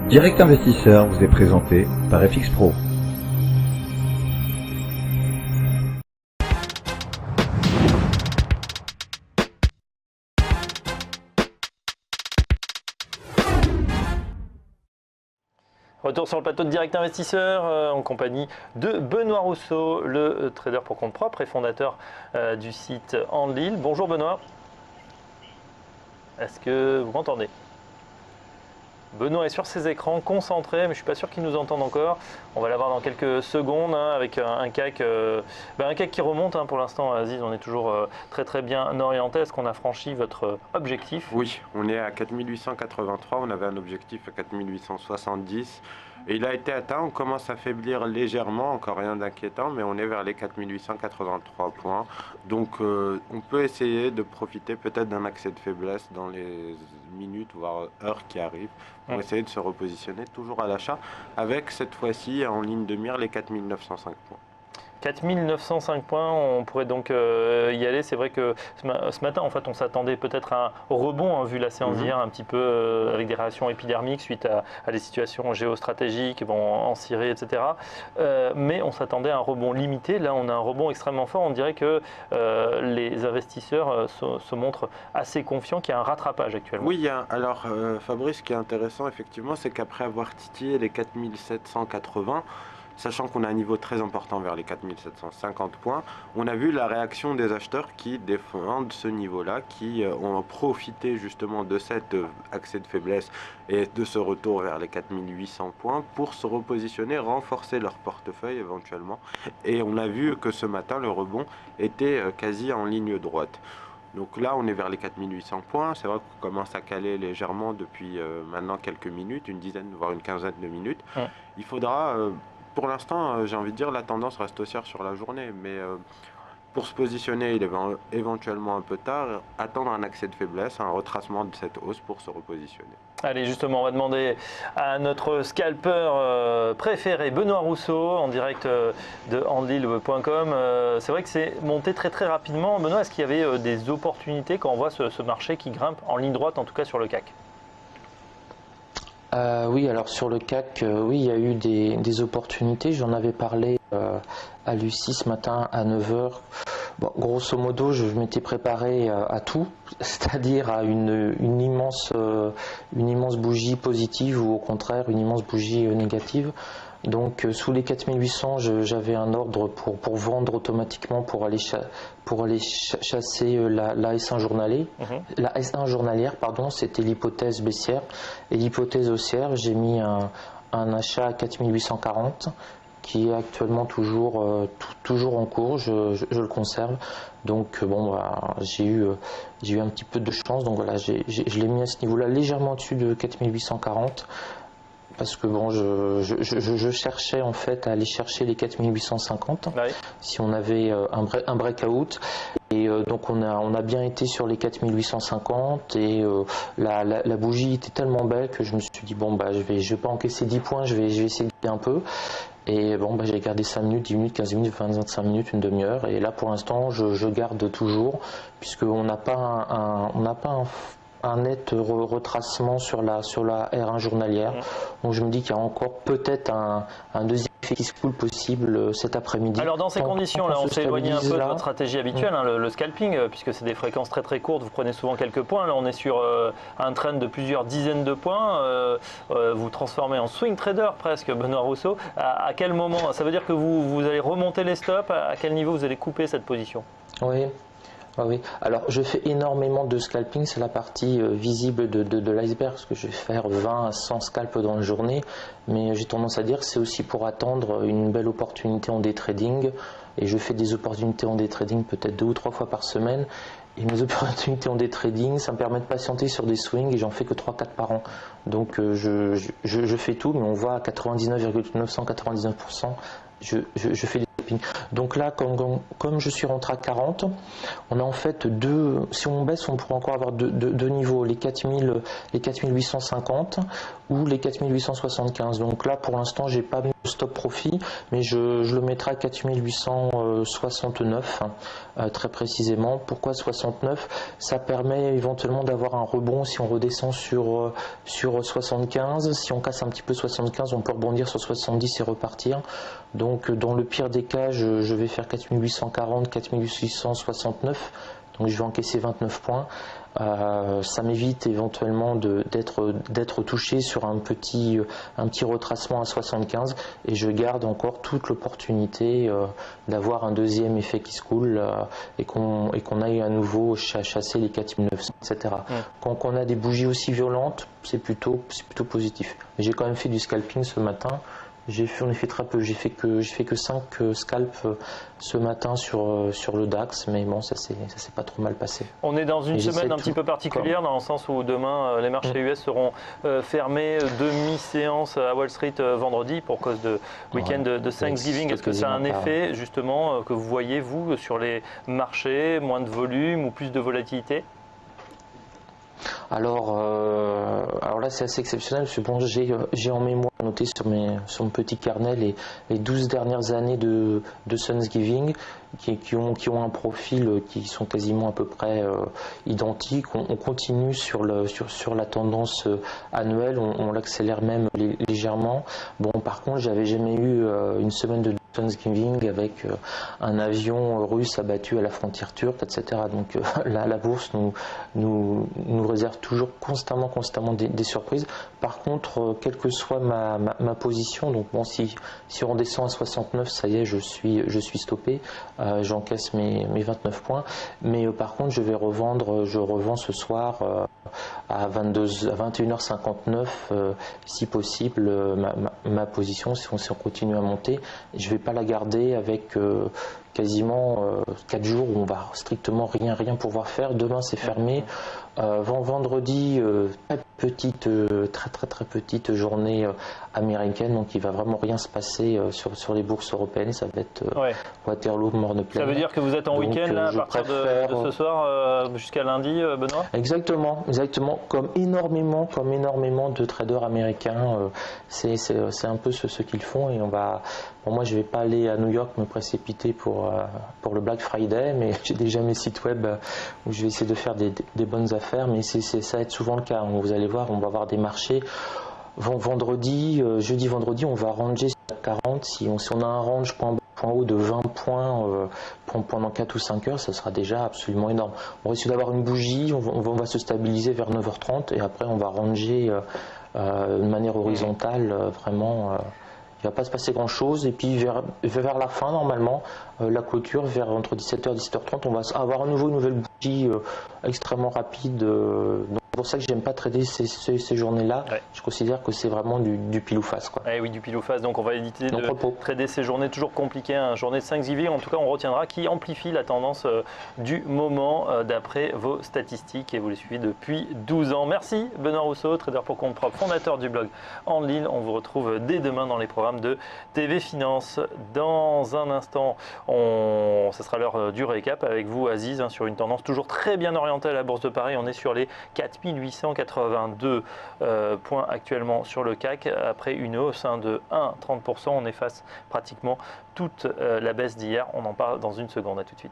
Direct Investisseur vous est présenté par FX Pro. Retour sur le plateau de Direct Investisseur en compagnie de Benoît Rousseau, le trader pour compte propre et fondateur du site Enlil. Bonjour Benoît. Est-ce que vous m'entendez? Benoît est sur ses écrans, concentré, mais je ne suis pas sûr qu'il nous entende encore. On va l'avoir dans quelques secondes avec un CAC, qui remonte pour l'instant. Aziz, on est toujours très bien orienté. Est-ce qu'on a franchi votre objectif? Oui, on est à 4883, on avait un objectif à 4870 et il a été atteint. On commence à faiblir légèrement, encore rien d'inquiétant, mais on est vers les 4883 points. Donc on peut essayer de profiter peut-être d'un accès de faiblesse dans les minutes voire heures qui arrivent pour essayer de se repositionner toujours à l'achat avec cette fois-ci en ligne de mire les 4905 points. 4905 points, on pourrait donc y aller. C'est vrai que ce matin, en fait, on s'attendait peut-être à un rebond, vu la séance d'hier, un petit peu avec des réactions épidermiques suite à des situations géostratégiques, en Syrie, etc. Mais on s'attendait à un rebond limité. Là, on a un rebond extrêmement fort. On dirait que les investisseurs se montrent assez confiants qu'il y a un rattrapage actuellement. Oui, alors Fabrice, ce qui est intéressant, effectivement, c'est qu'après avoir titillé les 4780, sachant qu'on a un niveau très important vers les 4750 points, on a vu la réaction des acheteurs qui défendent ce niveau-là, qui ont profité justement de cet accès de faiblesse et de ce retour vers les 4800 points pour se repositionner, renforcer leur portefeuille éventuellement. Et on a vu que ce matin, le rebond était quasi en ligne droite. Donc là, on est vers les 4800 points. C'est vrai qu'on commence à caler légèrement depuis maintenant quelques minutes, une dizaine, voire une quinzaine de minutes. Il faudra... pour l'instant, j'ai envie de dire, la tendance reste haussière sur la journée, mais pour se positionner, il est éventuellement un peu tard, attendre un accès de faiblesse, un retracement de cette hausse pour se repositionner. Allez, justement, on va demander à notre scalper préféré, Benoît Rousseau, en direct de Enlil.com. C'est vrai que c'est monté très rapidement. Benoît, est-ce qu'il y avait des opportunités quand on voit ce marché qui grimpe en ligne droite, en tout cas sur le CAC? Oui, alors sur le CAC, oui, il y a eu des opportunités. J'en avais parlé à Lucie ce matin à 9 h. Bon, grosso modo, je m'étais préparé à tout, c'est-à-dire à une immense bougie positive ou au contraire une immense bougie négative. Donc sous les 4800, j'avais un ordre pour vendre automatiquement pour aller chasser la S1 journalier. La S1 journalière, pardon, c'était l'hypothèse baissière. Et l'hypothèse haussière, j'ai mis un achat à 4840 qui est actuellement toujours en cours, je le conserve. Donc bon, j'ai eu un petit peu de chance, donc voilà, je l'ai mis à ce niveau-là, légèrement au-dessus de 4840. Parce que bon, je cherchais en fait à aller chercher les 4850 si on avait un breakout. Et donc on a bien été sur les 4850 et la bougie était tellement belle que je me suis dit bon je vais pas encaisser 10 points, je vais essayer de garder un peu. Et bon, j'ai gardé 5 minutes, 10 minutes, 15 minutes, 25 minutes, une demi-heure. Et là pour l'instant je garde toujours puisqu'on n'a pas un net retracement sur la R1 journalière. Donc je me dis qu'il y a encore peut-être un deuxième effet qui se coule possible cet après-midi. Alors dans ces conditions-là, on s'est éloigné un peu de votre stratégie habituelle, le scalping, puisque c'est des fréquences très courtes, vous prenez souvent quelques points. Là on est sur un trend de plusieurs dizaines de points. Vous transformez en swing trader presque, Benoît Rousseau. À quel moment? Ça veut dire que vous allez remonter les stops? À quel niveau vous allez couper cette position? Oui. Oui, alors je fais énormément de scalping, c'est la partie visible de l'iceberg, parce que je vais faire 20 à 100 scalps dans la journée, mais j'ai tendance à dire que c'est aussi pour attendre une belle opportunité en day trading, et je fais des opportunités en day trading peut-être 2 ou 3 fois par semaine, et mes opportunités en day trading, ça me permet de patienter sur des swings, et j'en fais que 3-4 par an, donc je fais tout, mais on voit à 99,999%, je fais des scalping. Donc là, comme je suis rentré à 40, on a en fait si on baisse, on pourrait encore avoir deux niveaux, les 4850 ou les 4875. Donc là, pour l'instant, j'ai pas mis de stop profit, mais je le mettrai à 4869 très précisément. Pourquoi 69? Ça permet éventuellement d'avoir un rebond si on redescend sur 75. Si on casse un petit peu 75, on peut rebondir sur 70 et repartir. Donc dans le pire des cas, je vais faire 4840, 4869. Donc je vais encaisser 29 points. Ça m'évite éventuellement d'être touché sur un petit retracement à 75 et je garde encore toute l'opportunité d'avoir un deuxième effet qui se coule et qu'on aille à nouveau chasser les 4900, etc. Quand on a des bougies aussi violentes, c'est plutôt positif. Mais j'ai quand même fait du scalping ce matin. On a fait très peu, j'ai fait que 5 scalps ce matin sur le DAX, mais bon, ça s'est pas trop mal passé. On est dans une semaine un petit peu particulière, dans le sens où demain les marchés US seront fermés, demi-séance à Wall Street vendredi pour cause de week-end de Thanksgiving. Est-ce que ça a un effet justement que vous voyez vous sur les marchés, moins de volume ou plus de volatilité? Alors là c'est assez exceptionnel parce que bon, j'ai en mémoire noté sur mon petit carnet les 12 dernières années de Thanksgiving qui ont un profil qui sont quasiment à peu près identiques. On continue sur la tendance annuelle, on l'accélère même légèrement. Bon, par contre, j'avais jamais eu une semaine de Thanksgiving avec un avion russe abattu à la frontière turque, etc. Donc là, la bourse nous réserve toujours constamment des surprises. Par contre, quelle que soit ma position, donc bon, si on descend à 69, ça y est, je suis stoppé, j'encaisse mes 29 points. Mais par contre, je revends ce soir à 21h59, si possible, ma position, si on continue à monter. Je vais pas la garder avec quasiment 4 jours où on va strictement rien pouvoir faire. Demain c'est fermé. Vendredi, très petite journée américaine, donc il va vraiment rien se passer sur les bourses européennes. Ça va être Waterloo, Morne-Plaine. Ça veut dire que vous êtes en week-end là, à partir de ce soir jusqu'à lundi, Benoît? Exactement, comme énormément de traders américains, c'est un peu ce qu'ils font. Et moi je vais pas aller à New York me précipiter pour le Black Friday, mais j'ai déjà mes sites web où je vais essayer de faire des bonnes affaires, mais ça va être souvent le cas. Vous allez voir, on va avoir des marchés jeudi vendredi, on va ranger sur 40. Si on a un range point haut de 20 points pendant 4 ou 5 heures, ça sera déjà absolument énorme. On risque d'avoir une bougie, on va se stabiliser vers 9h30 et après on va ranger de manière horizontale, vraiment. Il ne va pas se passer grand chose, et puis vers la fin normalement, la clôture vers entre 17h et 17h30, on va avoir à nouveau une nouvelle bougie extrêmement rapide. Donc c'est pour ça que j'aime pas trader ces journées-là. Ouais. Je considère que c'est vraiment du pile ou face, quoi. Oui, du pile ou face, donc on va éviter de trader ces journées toujours compliquées, hein. Journée de Thanksgiving, en tout cas on retiendra, qui amplifie la tendance du moment d'après vos statistiques, et vous les suivez depuis 12 ans. Merci Benoît Rousseau, trader pour compte propre, fondateur du blog en ligne. On vous retrouve dès demain dans les programmes de TV Finance. Dans un instant, ce sera l'heure du récap avec vous, Aziz, hein, sur une tendance toujours très bien orientée à la Bourse de Paris. On est sur les 4882 points actuellement sur le CAC, après une hausse de 1,30%. On efface pratiquement toute la baisse d'hier. On en parle dans une seconde. À tout de suite.